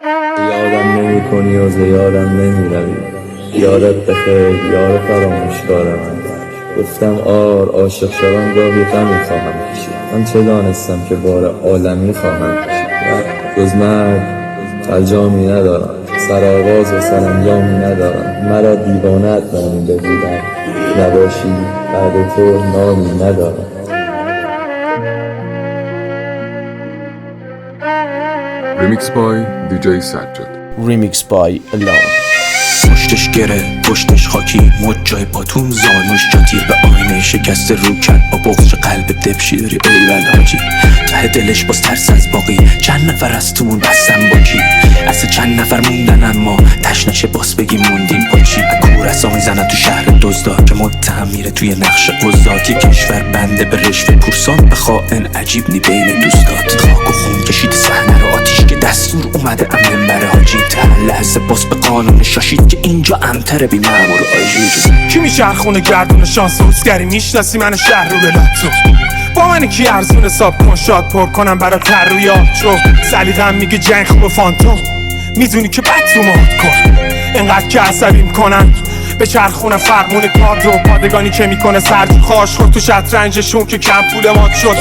یادم نمی کنی و زیادم نمی روی، یادت بخیر یار فراموشکار من. گفتم عاشق شدن گاهی غمی خواهم کشید، من چه دانستم که بار عالمی خواهم کشید. جز مرگ الجامی ندارم، سرآغاز و سرانجامی ندارم. مرا دیوانه‌ات نامیده بودم، نباشی بعد تو نامی ندارم. ریمیکس بای دیجی سجاد. ریمیکس بای الان. پشتش گره، پشتش خاکی، مد جای باتون، زانوش جا تیر به آینه شکست رو کرد. با بغض قلب دبشی داری ایول حاجی. ته دلش باز ترس از باقی، چند نفر از تومون بستن با کی؟ اصلا چند نفر موندن اما تشنشه باز بگیم موندیم با چی؟ کور اصلا میزنن تو شهر دزدا که متهم میره توی نقش قضاتی. کشور بنده به رشوه پورسان، به خائن عجیب نی بین دوستات. خاک و خون کشید صحنه رو آتیش که دستور اومده امن بره حاجی. ته لحظه باز به قانون شاشید که اینجا امتره بی مامور آجیج. کی میچرخونه گردون شانس روزگری؟ میشناسی من شهر رو بلاتو با من کی ارزون حساب کن شاد پر کنم برا تر رو یاد چو سلیقم میگه جنگ خوب فانتوم میدونی که بد رو مات کن. انقدر که عصبیم کنن به چرخونه فرمون کار رو پادگانی که میکنه سرج خاش خود تو شطرنجشون که کم پول مات شد.